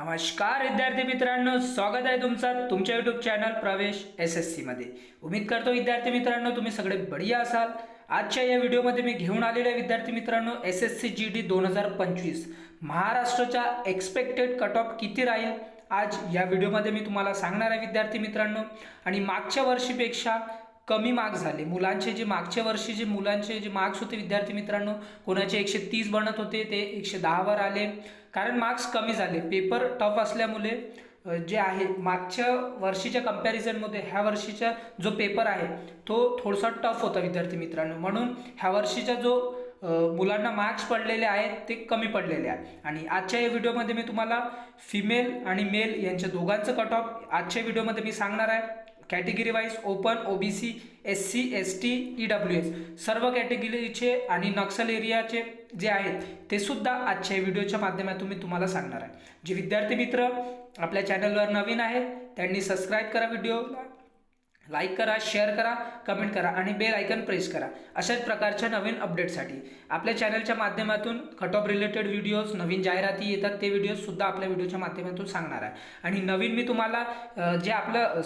नमस्कार विद्यार्थी मित्रांनो, स्वागत आहे तुमच्या यूट्यूब चॅनल प्रवेश SSC मध्ये। उम्मीद करतो विद्यार्थी मित्रांनो तुम्ही सगळे बढिया असाल। आजच्या या व्हिडिओमध्ये मी घेऊन आलेलो आहे विद्यार्थी मित्रांनो SSC GD 2025 महाराष्ट्राचा एक्सपेक्टेड कट ऑफ किती राहील आज या व्हिडिओमध्ये मी तुम्हाला सांगणार आहे विद्यार्थी मित्रांनो। आणि मागच्या वर्षीपेक्षा कमी मार्क्स झाले मुलांचे, जे मागच्या वर्षी जे मुलांचे जे मार्क्स होते विद्यार्थी मित्रांनो, कोणाचे 130 बनत होते ते 110 वर आले, कारण मार्क्स कमी झाले। पेपर टफ असल्यामुळे जे आहे मागच्या वर्षीच्या कंपॅरिझनमध्ये ह्या वर्षीचा जो पेपर आहे तो थोडासा टफ होता विद्यार्थी मित्रांनो, म्हणून ह्या वर्षीचा जो मुलांना मार्क्स पडलेले आहेत ते कमी पडलेले आहेत। आणि आजच्या या व्हिडिओमध्ये मी तुम्हाला फिमेल आणि मेल यांच्या दोघांचं कट ऑफ आजच्या व्हिडिओमध्ये मी सांगणार आहे। Category wise open, OBC, SC, ST, EWS सर्व कॅटेगरीचे आणि नक्सल एरियाचे जे आहेत ते सुद्धा आजच्या व्हिडिओच्या माध्यमातून मी तुम्हाला सांगणार आहे। जे विद्यार्थी मित्र आपल्या चॅनलवर नवीन आहे त्यांनी सबस्क्राईब करा, व्हिडिओला लाईक करा, शेअर करा, कमेंट करा आणि बेल आयकन प्रेस करा अशाच प्रकारच्या नवीन अपडेटसाठी। आपल्या चॅनलच्या माध्यमातून कट ऑफ रिलेटेड व्हिडिओज, नवीन जाहिराती येतात ते व्हिडिओज सुद्धा आपल्या व्हिडिओच्या माध्यमातून सांगणार आहे। आणि नवीन मी तुम्हाला जे आपलं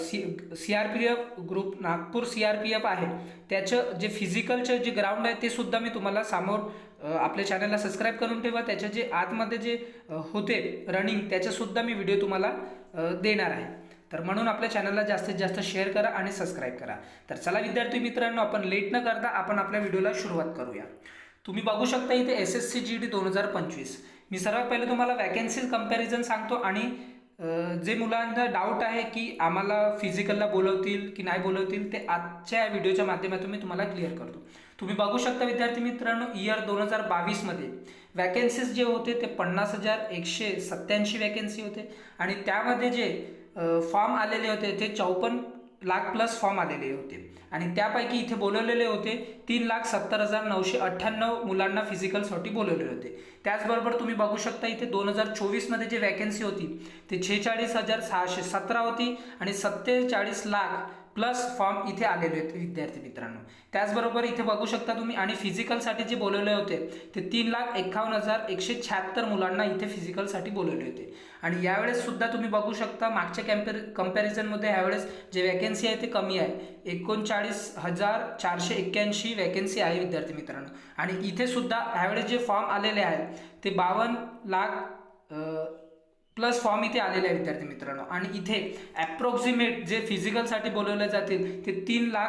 CRPF ग्रुप नागपूर CRPF आहे त्याचं जे फिजिकलचं जे ग्राउंड आहे ते सुद्धा मी तुम्हाला समोर आपल्या चॅनलला सबस्क्राईब करून ठेवा। त्याच्या जे आतमध्ये जे होते रनिंग त्याचा सुद्धा मी व्हिडिओ तुम्हाला देणार आहे। तर म्हणून आपल्या चॅनलला जास्तीत जास्त शेअर करा आणि सबस्क्राईब करा। तर चला विद्यार्थी मित्रांनो, आपण लेट न करता आपण आपल्या व्हिडिओला सुरुवात करूया। तुम्ही बघू शकता इथे SSC GD 2025 मी सर्वात पहिले तुम्हाला वॅकन्सी कंपॅरिझन सांगतो आणि जे मुलांना डाऊट आहे की आम्हाला फिजिकलला बोलवतील की नाही बोलवतील ते आजच्या व्हिडिओच्या माध्यमातून मी तुम्हाला क्लिअर करतो। तुम्ही बघू शकता विद्यार्थी मित्रांनो, इयर 2022 मध्ये वॅकन्सीज जे होते ते 50,187 वॅकन्सी होते आणि त्यामध्ये जे फॉर्म आलेले होते ते 54 लाख प्लस फॉर्म आलेले होते आणि त्यापैकी इथे बोलवलेले होते 3,70,998 मुलांना फिजिकलसाठी बोलवलेले होते। त्याचबरोबर तुम्ही बघू शकता इथे 2024 मध्ये जे वॅकन्सी होती ते 46,617 होती आणि 47 लाख प्लस फॉर्म इथे आलेले आहेत विद्यार्थी मित्रांनो। त्याचबरोबर इथे बघू शकता तुम्ही आणि फिजिकलसाठी जे बोलवले होते ते 3,51,176 मुलांना इथे फिजिकलसाठी बोलवले होते। आणि यावेळेस सुद्धा तुम्ही बघू शकता मागच्या कंपॅरिझनमध्ये यावेळेस जे वॅकन्सी आहे ते कमी आहे, 39,481 वॅकन्सी आहे विद्यार्थी मित्रांनो। आणि इथे सुद्धा यावेळेस जे फॉर्म आलेले आहेत ते 52 लाख प्लस फॉर्म इथे आलेले आहे विद्यार्थी मित्रांनो। आणि इथे ॲप्रॉक्सिमेट जे फिजिकलसाठी बोलवले जातील ते 3 लाख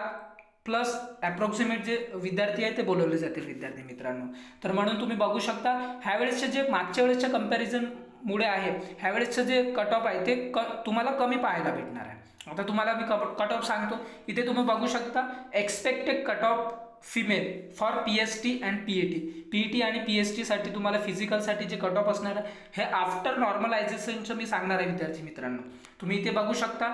प्लस ॲप्रॉक्सिमेट जे विद्यार्थी आहेत ते बोलवले जातील विद्यार्थी मित्रांनो। तर म्हणून तुम्ही बघू शकता ह्यावेळेसचे जे मागच्या वेळेसच्या कंपॅरिझन मुळे आहे ह्यावेळेसचं जे कट ऑफ आहे ते तुम्हाला कमी पाहायला भेटणार आहे। आता तुम्हाला मी कट ऑफ सांगतो, इथे तुम्ही बघू शकता expected cut off female for PST and PET आणि PST साठी तुम्हाला फिजिकलसाठी जे कट ऑफ असणार आहे हे आफ्टर नॉर्मलायझेशनचं मी सांगणार आहे विद्यार्थी मित्रांनो। तुम्ही इथे बघू शकता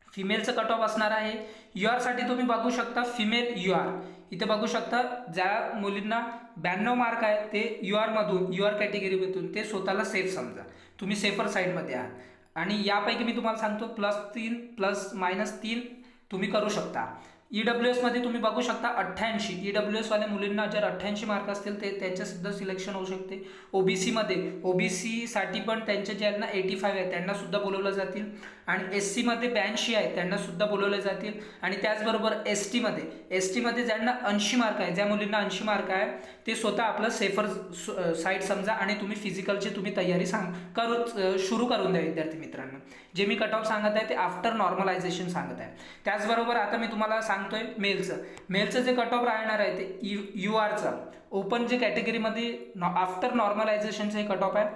फिमेलचं कट ऑफ असणार आहे। UR साठी तुम्ही बघू शकता फिमेल UR इथे बघू शकता ज्या मुलींना 92 मार्क आहे ते UR कॅटेगरीमधून ते स्वतःला सेफ समजा, तुम्ही सेफर साईडमध्ये आहात। आणि यापैकी मी तुम्हाला सांगतो +3 ±3 तुम्ही करू शकता। EWS मध्ये तुम्ही बघू शकता 88 EWS वाल्या मुलींना जर 88 मार्क असतील ते त्यांचे सुद्धा सिलेक्शन होऊ शकते। OBC मध्ये OBC साठी पण त्यांचे ज्यांना 85 आहे त्यांना सुद्धा बोलवलं जातील आणि SC मध्ये 82 आहे त्यांना सुद्धा बोलवले जातील। आणि त्याचबरोबर ST मध्ये ज्यांना 80 मार्क आहे, ज्या मुलींना 80 मार्क आहे ते स्वतः आपलं सेफर साईड समजा आणि तुम्ही फिजिकलची तुम्ही तयारी सुरू करून द्या विद्यार्थी मित्रांनो। जे मी कट ऑफ सांगत आहे ते आफ्टर नॉर्मलायझेशन सांगत आहे। त्याचबरोबर आता मी तुम्हाला सांगतोय मेलचं जे कट ऑफ राहणार आहे ते URचं ओपन जे कॅटेगरीमध्ये आफ्टर नॉर्मलायझेशनचं हे कट ऑफ आहे।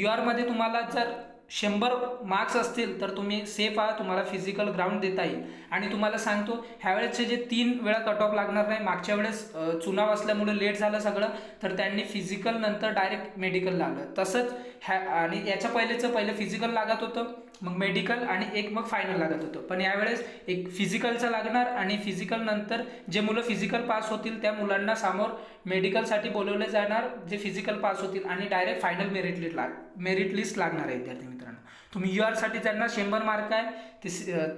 UR मध्ये तुम्हाला जर 100 मार्क्स असतील तर तुम्ही सेफ आहात, तुम्हाला फिजिकल ग्राउंड देता येईल। आणि तुम्हाला सांगतो ह्यावेळेसचे जे 3 वेळा कट ऑफ लागणार नाही, मागच्या वेळेस चुनाव असल्यामुळे लेट झालं सगळं तर त्यांनी फिजिकल नंतर डायरेक्ट मेडिकल लागलं, तसंच आणि याच्या पहिले फिजिकल लागत होतं, मग मेडिकल आणि एक मग फायनल लागत होतं। पण यावेळेस एक फिजिकलचं लागणार आणि फिजिकल नंतर जे मुलं फिजिकल पास होतील त्या मुलांना समोर मेडिकलसाठी बोलवले जाणार जे फिजिकल पास होतील आणि डायरेक्ट फायनल मेरिट लिस्ट लागणार आहे विद्यार्थी मित्रांनो। तुम्ही UR साठी ज्यांना 100 मार्क आहे ते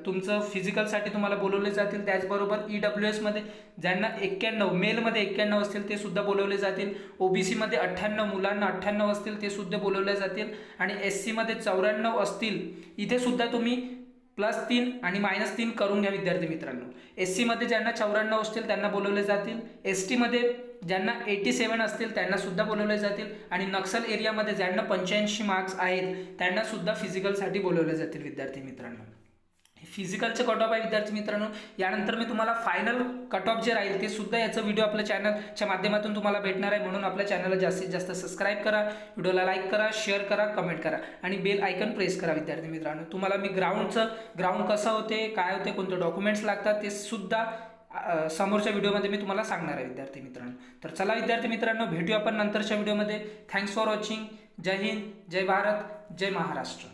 तुमचं फिजिकलसाठी तुम्हाला बोलवले जातील. त्याचबरोबर EWS मध्ये ज्यांना 91 मेलमध्ये 91 असतील ते सुद्धा बोलवले जातील. OBC मध्ये 98 मुलांना 98 असतील ते सुद्धा बोलवले जातील. आणि SC मध्ये 94 असतील इथे सुद्धा तुम्ही +3 आणि -3 करून घ्या विद्यार्थी मित्रांनो. SC मध्ये ज्यांना 94 असतील त्यांना बोलवले जातील. ST मध्ये ज्यांना 87 असतील त्यांना सुद्धा बोलवले जातील. आणि नक्सल एरियामध्ये ज्यांना 85 मार्क्स आहेत त्यांना सुद्धा फिजिकलसाठी बोलवले जातील विद्यार्थी मित्रांनो. फिजिकलचे कट ऑफ आहे विद्यार्थी मित्रांनो. यानंतर मी तुम्हाला फायनल कट ऑफ जे राहील ते सुद्धा याचा व्हिडिओ आपल्या चॅनलच्या माध्यमातून तुम्हाला भेटणार आहे. म्हणून आपल्या चॅनलला जास्तीत जास्त सबस्क्राईब करा, व्हिडिओला लाईक करा, शेअर करा, कमेंट करा आणि बेल आयकन प्रेस करा विद्यार्थी मित्रांनो. तुम्हाला मी ग्राउंड कसं होते, काय होते, कोणते डॉक्युमेंट्स लागतात ते सुद्धा समोरच्या व्हिडिओमध्ये मी तुम्हाला सांगणार आहे विद्यार्थी मित्रांनो. तर चला विद्यार्थी मित्रांनो, भेटूया आपण नंतरच्या व्हिडिओमध्ये. Thanks for watching. जय हिंद, जय भारत, जय महाराष्ट्र.